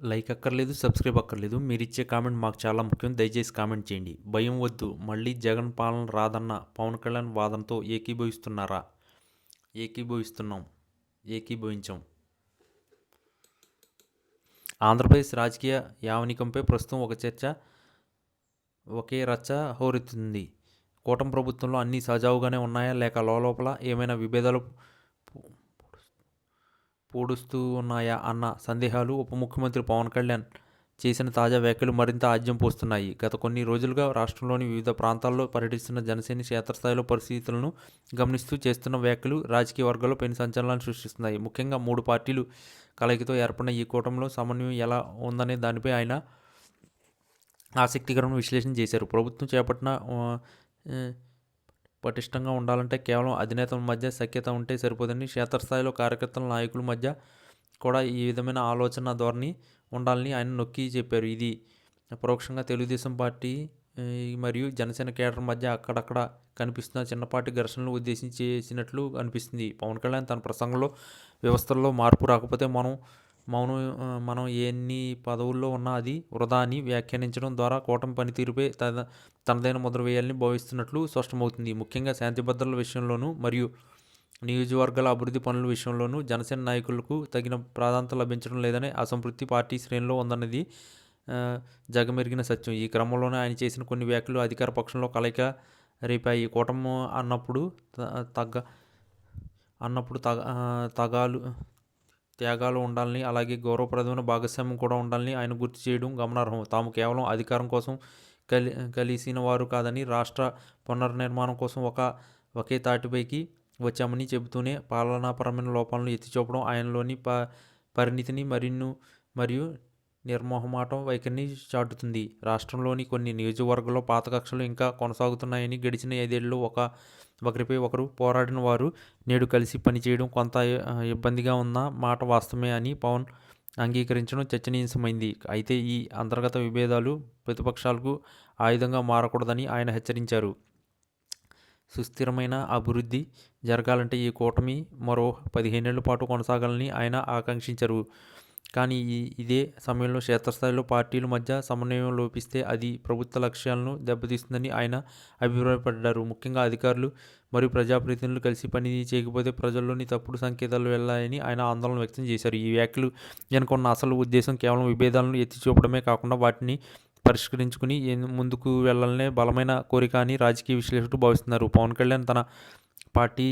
Like అక్కర్లేదు, subscribe అక్కర్లేదు. మీరిచ్చే కామెంట్ మాకు చాలా ముఖ్యం. దయచేసి కామెంట్ చేయండి. భయం వద్దు, మళ్ళీ జగన్ పాలన రాదన్న పవన్ కళ్యాణ్ వాదనతో ఏకీభవిస్తున్నారా? ఏకీభవిస్తున్నాం, ఏకీభవించాం. ఆంధ్రప్రదేశ్ రాజకీయ యావనికంపై ప్రస్తుతం ఒకే రచ్చ హోరెత్తుతుంది. కూటమి ప్రభుత్వంలో అన్నీ సజావుగానే ఉన్నాయా, లేక లోపల ఏమైనా విభేదాలు పూడుస్తూ ఉన్నాయా అన్న సందేహాలు ఉప ముఖ్యమంత్రి పవన్ కళ్యాణ్ చేసిన తాజా వ్యాఖ్యలు మరింత ఆజ్యం పోస్తున్నాయి. గత కొన్ని రోజులుగా రాష్ట్రంలోని వివిధ ప్రాంతాల్లో పర్యటిస్తున్న జనసేన క్షేత్రస్థాయిలో పరిస్థితులను గమనిస్తూ చేస్తున్న వ్యాఖ్యలు రాజకీయ వర్గాల్లో పెను సంచలనాలను సృష్టిస్తున్నాయి. ముఖ్యంగా 3 పార్టీలు కలయికతో ఏర్పడిన ఈ కూటమిలో సమన్వయం ఎలా ఉందనే దానిపై ఆయన ఆసక్తికరమైన విశ్లేషణ చేశారు. ప్రభుత్వం చేపట్టిన పటిష్టంగా ఉండాలంటే కేవలం అధినేతల మధ్య సఖ్యత ఉంటే సరిపోదని, క్షేత్రస్థాయిలో కార్యకర్తల నాయకుల మధ్య కూడా ఈ విధమైన ఆలోచన ధోరణి ఉండాలని ఆయన నొక్కి చెప్పారు. ఇది పరోక్షంగా తెలుగుదేశం పార్టీ మరియు జనసేన కేడర్ మధ్య అక్కడక్కడ కనిపిస్తున్న చిన్నపాటి ఘర్షణలు ఉద్దేశించి చేసినట్లు అనిపిస్తుంది. పవన్ కళ్యాణ్ తన ప్రసంగంలో వ్యవస్థల్లో మార్పు రాకపోతే మనం ఎన్ని పదవుల్లో ఉన్నా అది వృధా అని వ్యాఖ్యానించడం ద్వారా కూటమి పనితీరుపై తనదైన ముద్ర వేయాలని భావిస్తున్నట్లు స్పష్టమవుతుంది. ముఖ్యంగా శాంతి భద్రతల విషయంలోనూ మరియు నియోజకవర్గాల అభివృద్ధి పనుల విషయంలోనూ జనసేన నాయకులకు తగిన ప్రాధాన్యత లభించడం లేదనే అసంతృప్తి పార్టీ శ్రేణిలో ఉందన్నది జగమెరిగిన సత్యం. ఈ క్రమంలోనే ఆయన చేసిన కొన్ని వ్యాఖ్యలు అధికార పక్షంలో కలయిక రేపాయి. కూటమి అన్నప్పుడు త్యాగాలు ఉండాలని, అలాగే గౌరవప్రదమైన భాగస్వామ్యం కూడా ఉండాలని ఆయన గుర్తు చేయడం గమనార్హం. తాము కేవలం అధికారం కోసం కలిసిన వారు కాదని, రాష్ట్ర పునర్నిర్మాణం కోసం ఒకే తాటిపైకి వచ్చామని చెబుతూనే పాలనాపరమైన లోపాలను ఎత్తిచూపడం ఆయనలోని పరిణితిని మరియు నిర్మోహమాటం వైఖరిని చాటుతుంది. రాష్ట్రంలోని కొన్ని నియోజకవర్గాల్లో పాత కక్షలు ఇంకా కొనసాగుతున్నాయని, గడిచిన 5 ఏళ్లలో ఒకరిపై ఒకరు పోరాడిన వారు నేడు కలిసి పనిచేయడం కొంత ఇబ్బందిగా ఉన్న మాట వాస్తవమే అని పవన్ అంగీకరించడం చర్చనీయాంశమైంది. అయితే ఈ అంతర్గత విభేదాలు ప్రతిపక్షాలకు ఆయుధంగా మారకూడదని ఆయన హెచ్చరించారు. సుస్థిరమైన అభివృద్ధి జరగాలంటే ఈ కూటమి మరో 15 ఏళ్ల పాటు కొనసాగాలని ఆయన ఆకాంక్షించారు. కానీ ఇదే సమయంలో క్షేత్రస్థాయిలో పార్టీల మధ్య సమన్వయం లోపిస్తే అది ప్రభుత్వ లక్ష్యాలను దెబ్బతీస్తుందని ఆయన అభిప్రాయపడ్డారు. ముఖ్యంగా అధికారులు మరియు ప్రజాప్రతినిధులు కలిసి పని చేయకపోతే ప్రజల్లోని తప్పుడు సంకేతాలు వెళ్ళాయని ఆయన ఆందోళన వ్యక్తం చేశారు. ఈ వ్యాఖ్యలు వెనుక ఉన్న అసలు ఉద్దేశం కేవలం విభేదాలను ఎత్తి చూపడమే కాకుండా వాటిని పరిష్కరించుకుని ముందుకు వెళ్లాలనే బలమైన కోరిక అని రాజకీయ విశ్లేషకులు భావిస్తున్నారు. పవన్ కళ్యాణ్ తన పార్టీ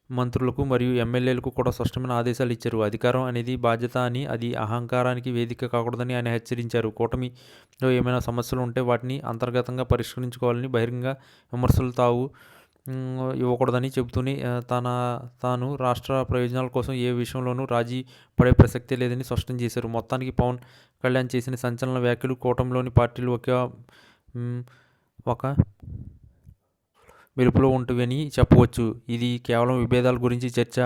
మంత్రులకు మరియు ఎమ్మెల్యేలకు కూడా స్పష్టమైన ఆదేశాలు ఇచ్చారు. అధికారం అనేది బాధ్యత అని, అది అహంకారానికి వేదిక కాకూడదని ఆయన హెచ్చరించారు. కూటమిలో ఏమైనా సమస్యలు ఉంటే వాటిని అంతర్గతంగా పరిష్కరించుకోవాలని, బహిరంగ విమర్శలు ఇవ్వకూడదని చెబుతూనే తాను రాష్ట్ర ప్రయోజనాల కోసం ఏ విషయంలోనూ రాజీ పడే ప్రసక్తే లేదని స్పష్టం చేశారు. మొత్తానికి పవన్ కళ్యాణ్ చేసిన సంచలన వ్యాఖ్యలు కూటమిలోని పార్టీలు ఒక వెలుపులో ఉంటువని చెప్పవచ్చు. ఇది కేవలం విభేదాల గురించి చర్చ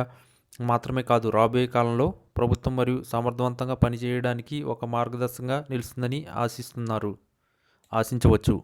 మాత్రమే కాదు, రాబోయే కాలంలో ప్రభుత్వం మరియు సమర్థవంతంగా పనిచేయడానికి ఒక మార్గదర్శకంగా నిలుస్తుందని ఆశించవచ్చు.